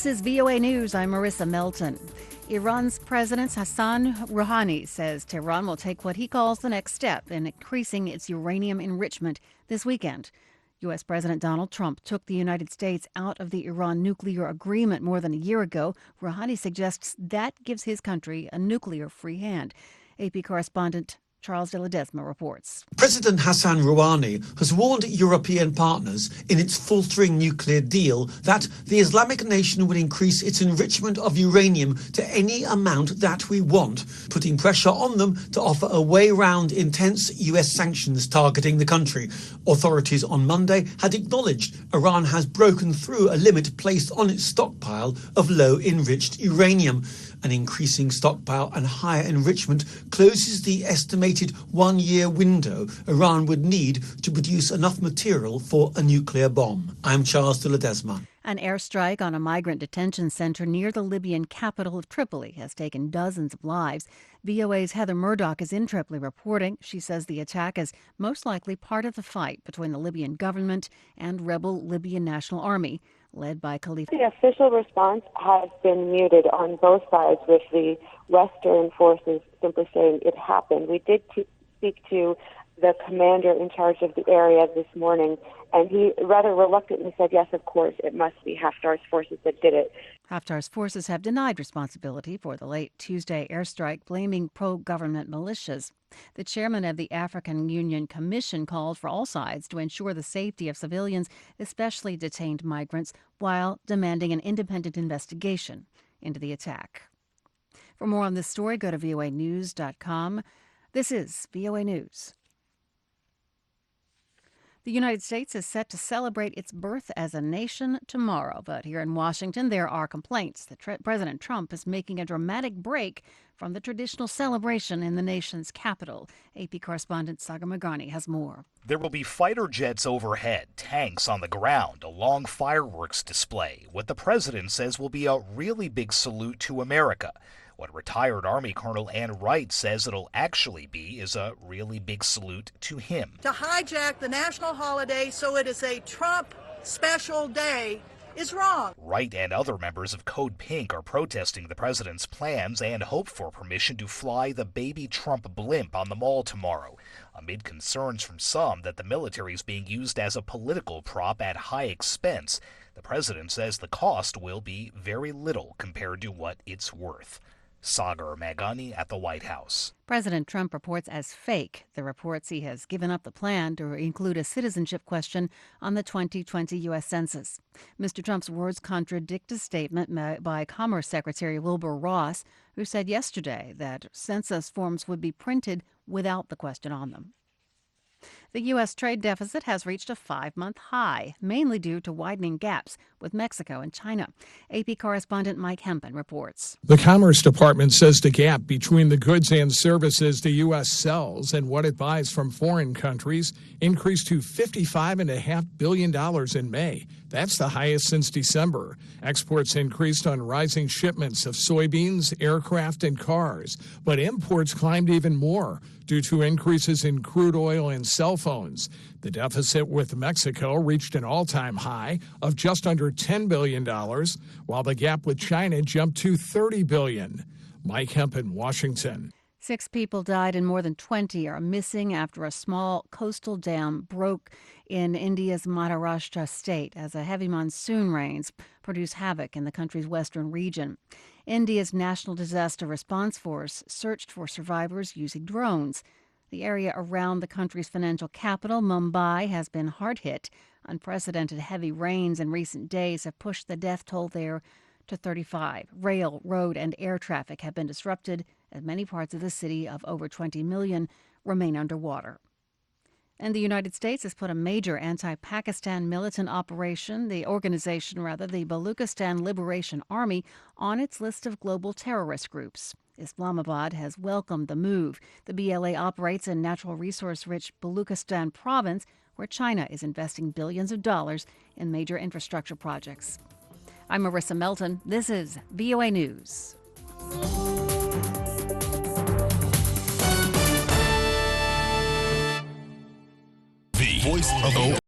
This is VOA News. I'm Marissa Melton. Iran's President Hassan Rouhani says Tehran will take what he calls the next step in increasing its uranium enrichment this weekend. U.S. President Donald Trump took the United States out of the Iran nuclear agreement more than a year ago. Rouhani suggests that gives his country a nuclear-free hand. AP correspondent Charles de Ledesma reports. President Hassan Rouhani has warned European partners in its faltering nuclear deal that the Islamic nation will increase its enrichment of uranium to any amount that we want, putting pressure on them to offer a way round intense US sanctions targeting the country. Authorities on Monday had acknowledged Iran has broken through a limit placed on its stockpile of low-enriched uranium. An increasing stockpile and higher enrichment closes the estimated one-year window Iran would need to produce enough material for a nuclear bomb. I'm Charles de Ledesma. An airstrike on a migrant detention center near the Libyan capital of Tripoli has taken dozens of lives. VOA's Heather Murdoch is in Tripoli reporting. She says the attack is most likely part of the fight between the Libyan government and rebel Libyan National Army, led by Khalifa. The official response has been muted on both sides, with the Western forces simply saying it happened. We did speak to the commander in charge of the area this morning, and he rather reluctantly said, yes, of course, it must be Haftar's forces that did it. Haftar's forces have denied responsibility for the late Tuesday airstrike, blaming pro-government militias. The chairman of the African Union Commission called for all sides to ensure the safety of civilians, especially detained migrants, while demanding an independent investigation into the attack. For more on this story, go to voanews.com. This is VOA News. The United States is set to celebrate its birth as a nation tomorrow. But here in Washington, there are complaints that President Trump is making a dramatic break from the traditional celebration in the nation's capital. AP correspondent Sagar Meghani has more. There will be fighter jets overhead, tanks on the ground, a long fireworks display. What the president says will be a really big salute to America. What retired Army Colonel Ann Wright says it'll actually be is a really big salute to him. To hijack the national holiday so it is a Trump special day is wrong. Wright and other members of Code Pink are protesting the president's plans and hope for permission to fly the baby Trump blimp on the Mall tomorrow, amid concerns from some that the military is being used as a political prop at high expense. The president says the cost will be very little compared to what it's worth. Sagar Meghani at the White House. President Trump reports as fake the reports he has given up the plan to include a citizenship question on the 2020 U.S. Census. Mr. Trump's words contradict a statement by Commerce Secretary Wilbur Ross, who said yesterday that census forms would be printed without the question on them. The U.S. trade deficit has reached a 5-month high, mainly due to widening gaps with Mexico and China. AP correspondent Mike Hempen reports. The Commerce Department says the gap between the goods and services the U.S. sells and what it buys from foreign countries increased to $55.5 billion in May. That's the highest since December. Exports increased on rising shipments of soybeans, aircraft, and cars. But imports climbed even more due to increases in crude oil and cell phones. The deficit with Mexico reached an all-time high of just under $10 billion, while the gap with China jumped to $30 billion. Mike Hempen, Washington. 6 people died and more than 20 are missing after a small coastal dam broke in India's Maharashtra state as a heavy monsoon rains produce havoc in the country's western region. India's National Disaster Response Force searched for survivors using drones. The area around the country's financial capital, Mumbai, has been hard hit. Unprecedented heavy rains in recent days have pushed the death toll there to 35. Rail, road, and air traffic have been disrupted, as many parts of the city of over 20 million remain underwater. And the United States has put a major anti-Pakistan militant operation, the Baluchistan Liberation Army, on its list of global terrorist groups. Islamabad has welcomed the move. The BLA operates in natural resource-rich Baluchistan province, where China is investing billions of dollars in major infrastructure projects. I'm Marissa Melton. This is VOA News. The voice of